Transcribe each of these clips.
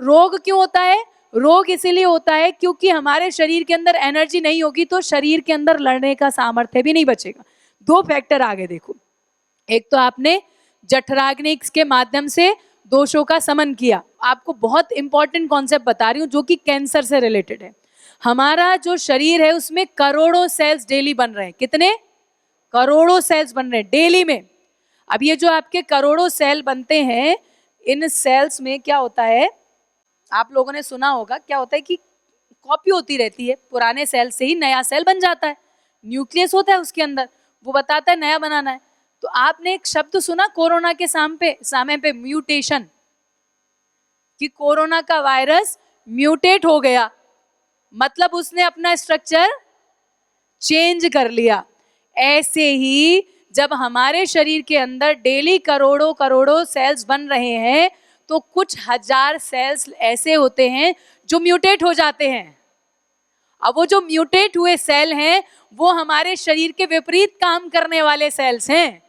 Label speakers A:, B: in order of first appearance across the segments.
A: रोग क्यों होता है? रोग इसीलिए होता है क्योंकि हमारे शरीर के अंदर एनर्जी नहीं होगी तो शरीर के अंदर लड़ने का सामर्थ्य भी नहीं बचेगा। दो फैक्टर आगे देखो, एक तो आपने जठराग्नि के माध्यम से दोषों का समन किया। आपको बहुत इंपॉर्टेंट कॉन्सेप्ट बता रही हूँ जो कि कैंसर से रिलेटेड है। हमारा जो शरीर है उसमें करोड़ों सेल्स डेली बन रहे हैं। कितने? करोड़ों सेल्स बन रहे हैं डेली में। अब ये जो आपके करोड़ों सेल बनते हैं, इन सेल्स में क्या होता है, आप लोगों ने सुना होगा, क्या होता है कि कॉपी होती रहती है, पुराने सेल से ही नया सेल बन जाता है। न्यूक्लियस होता है उसके अंदर, वो बताता है नया बनाना है। तो आपने एक शब्द सुना कोरोना के सामने पे म्यूटेशन, कि कोरोना का वायरस म्यूटेट हो गया, मतलब उसने अपना स्ट्रक्चर चेंज कर लिया। ऐसे ही जब हमारे शरीर के अंदर डेली करोड़ों करोड़ों सेल्स बन रहे हैं तो कुछ हजार सेल्स ऐसे होते हैं जो म्यूटेट हो जाते हैं। अब वो जो म्यूटेट हुए सेल हैं वो हमारे शरीर के विपरीत काम करने वाले सेल्स हैं।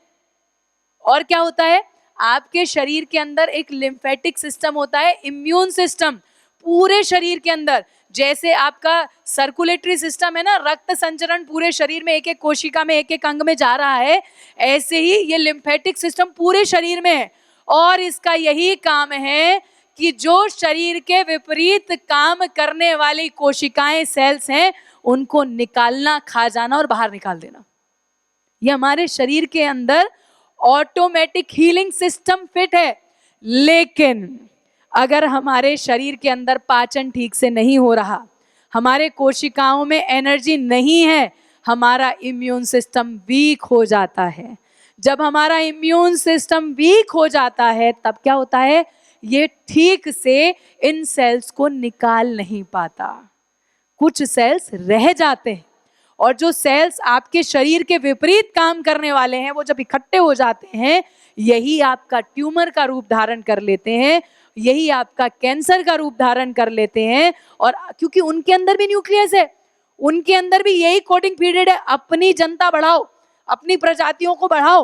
A: और क्या होता है, आपके शरीर के अंदर एक लिम्फेटिक सिस्टम होता है, इम्यून सिस्टम पूरे शरीर के अंदर। जैसे आपका सर्कुलेटरी सिस्टम है ना, रक्त संचरण पूरे शरीर में एक एक कोशिका में एक एक अंग में जा रहा है, ऐसे ही ये लिम्फेटिक सिस्टम पूरे शरीर में है। और इसका यही काम है कि जो शरीर के विपरीत काम करने वाली कोशिकाएं, सेल्स हैं, उनको निकालना, खा जाना और बाहर निकाल देना। ये हमारे शरीर के अंदर ऑटोमेटिक हीलिंग सिस्टम फिट है। लेकिन अगर हमारे शरीर के अंदर पाचन ठीक से नहीं हो रहा, हमारे कोशिकाओं में एनर्जी नहीं है, हमारा इम्यून सिस्टम वीक हो जाता है। जब हमारा इम्यून सिस्टम वीक हो जाता है तब क्या होता है, ये ठीक से इन सेल्स को निकाल नहीं पाता, कुछ सेल्स रह जाते हैं। और जो सेल्स आपके शरीर के विपरीत काम करने वाले हैं वो जब इकट्ठे हो जाते हैं, यही आपका ट्यूमर का रूप धारण कर लेते हैं, यही आपका कैंसर का रूप धारण कर लेते हैं। और क्योंकि उनके अंदर भी न्यूक्लियस है, उनके अंदर भी यही कोडिंग पीरियड है, अपनी जनता बढ़ाओ, अपनी प्रजातियों को बढ़ाओ,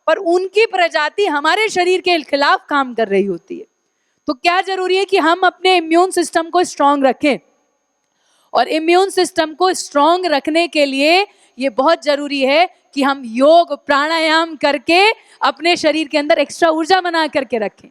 A: पर उनकी प्रजाति हमारे शरीर के खिलाफ काम कर रही होती है। तो क्या जरूरी है कि हम अपने इम्यून सिस्टम को स्ट्रांग रखें। और इम्यून सिस्टम को स्ट्रांग रखने के लिए ये बहुत जरूरी है कि हम योग प्राणायाम करके अपने शरीर के अंदर एक्स्ट्रा ऊर्जा बना करके रखें।